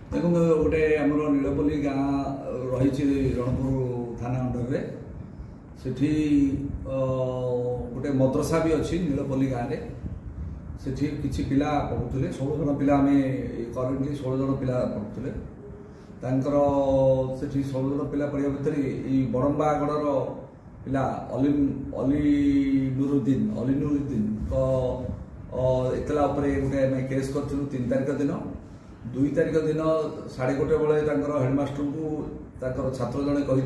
देखो गोटे आम नीलपल्ली गाँ रही रणपुर थाना अंडर से गोटे मद्रसा भी अच्छी नीलपल्ली गाँव में सेठी किसी पिला पढ़ुले 16 जन पिला आम करेन्टली 16 जन पिला पढ़ुले सेठी 16 जन पिला पढ़ा भितर बड़म्बागढ़ पिला अली एतला गोटे केस करूँ 3 तारिख दिन 2 तारिख दिन 1:30 बेले हेडमास्टर को छात्र जड़े कही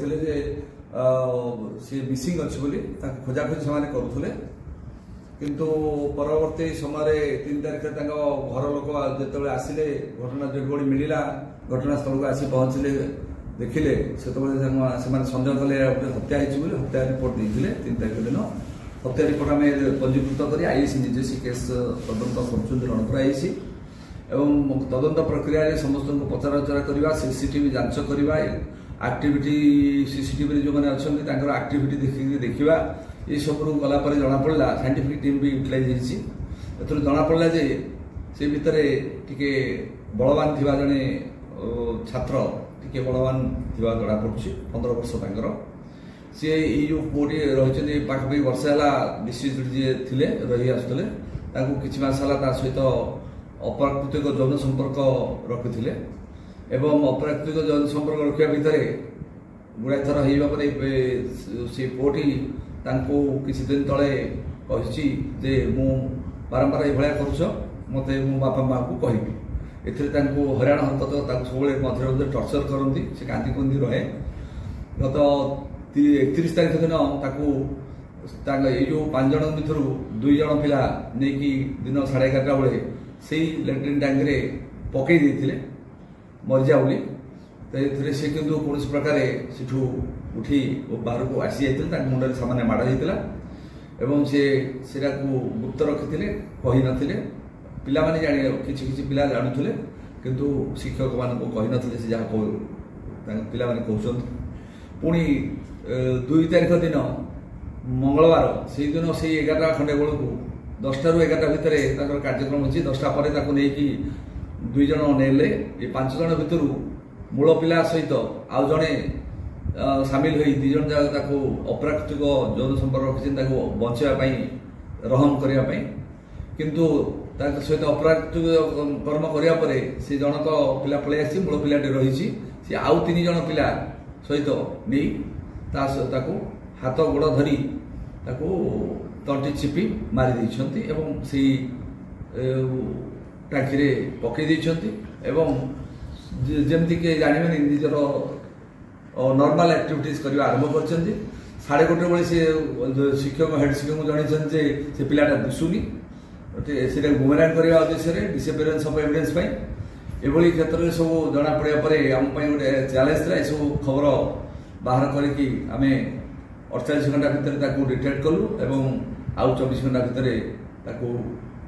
सी मिसिंग अच्छी बोली खोजाखोजी से करुले किंतु परवर्ती समय 3 तारिख घर लोक जो आसिले घटना डेड बॉडी मिलला घटनास्थल को आसी पहुंचले देखिले से सन्देह कले हत्या होती हत्या रिपोर्ट देते 3 तारिख दिन हत्या रिपोर्ट आम पंजीकृत कर आईसी निजे केस तदंत कर रणपुर आईसी एवं तदंत प्रक्रिया समस्त को पचराउचरा करवा सीसीटीवी जांच करवा एक्टिविटी सीसीटीवी जो मैंने अच्छा एक्टिविटी देखा ये सब गला जना पड़ा साइंटिफिक टीम भी यूटिलाइज होती जना पड़ा जे से भितर टिके बलवान थी जड़े छात्र टिके बलवान थी जना पड़ी 15 वर्ष तर सी जो पुटी रही पाखापाखि वर्षे है डिस्ट्रिक्ट जी थे रही आसुले किसी मास है सहित अप्राकृतिक यौन संपर्क रखुले एवं अप्राकृतिक यौन संपर्क रखा भितर गुड़ाए थर होगापर से पुटी किसी दिन तले कही जे मु बारंबार ये कर मत मो बापा माँ को कहि हराण हरकत सब मध्य टर्चर करती से कांदी कुंदी रहे गत 31 तारिख दिन ये जो 5 जन भर 2 जन पिला नहीं दिन 11:30 बेले से लैट्रिन टैंक्रे पकई देते मरिजा बोली से किंतु कौन प्रकार से उठी बाहर को आसी जाते मुंडे सामान्य माड़ होता एवं सेटा को गुप्त रखी कही नथिले पिला माने जाने किसी पिला जानूले किंतु शिक्षक मान कही नथिले से जहाँ पिला माने कहते पुणी 2 तारिख दिन मंगलवार से दिन से 11 खंडे बेलू 10 ରୁ 11 भितर कार्यक्रम अच्छी 10टा पर 2 जन नेले ये 5 जन भितर मूल पिला सहित आउ जड़े सामिल हो 2 जन जाक अप्राकृतिक यौन संपर्क रखी बचाई रहन करने किंतु सहित अप्राकृतिक कर्म करापर से जनक पिला पलि आसी मूल पिलाटे रही सी आउ 3 जन पिला सहित नहीं हाथ गोड़ धरी तंटी चिपी मारी देइछंती एवं से टांकी रे पकई देइछंती एवं जेमती के जानवे निजर नॉर्मल एक्टिविटीज करवा आरंभ करछंती 1:30 बेले से शिक्षक हेड शिक्षक को जणैछन जे से पिलाटा दिसुनी से बुमेरांग करने उद्देश्य डिसअपियरेंस ऑफ एविडेंस एभली क्षेत्र में सब जना पड़ा पर आम गोटे चैलेंज था यह खबर बाहर करके आम 48 घंटा भितर डिटेक्ट कलु एवं आउ 24 घंटा भितर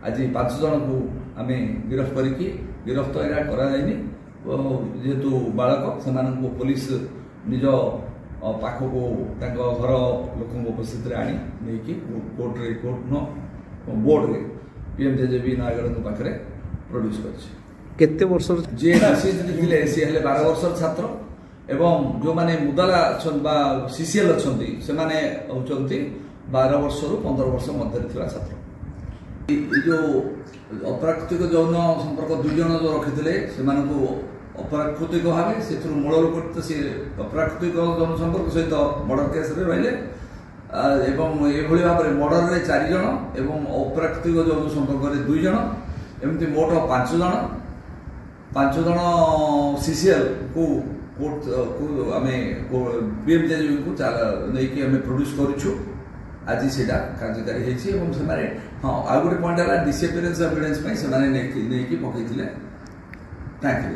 आज 5 जन को आम गिरफ्त करके गिरफ्त जेहेतु बालक से पुलिस निज पाख को घर लोक उपस्थित आनी नहीं कोर्ट बोर्ड रे पीएमजेजेबी नयागढ़ पाखे प्रोड्यूस करते वर्ष जी सी 12 वर्ष छात्र एवं जो माने मुदाला सीसीएल अच्छा से माने होचंती 12 वर्ष रु 15 वर्ष मध्य छात्र जो अप्राकृतिक यौन संपर्क 2 जन जो रखी से अप्राकृतिक भाव से मूल लोक से अप्राकृतिक यौन संपर्क सहित मर्डर केस रही एवं ये भाव में मर्डर रे 4 जन एवं अप्राकृतिक यौन संपर्क 2 जन एमती मोट 5 जन सीसीएल को कोर्ट को आम पीएमजेजेबी को लेकिन आम प्रोड्यूस करूँ आज से कार्यकारी होती हाँ आ गए पॉइंट है डिसअपियरेंस एविडेंस नहीं पकई टांकी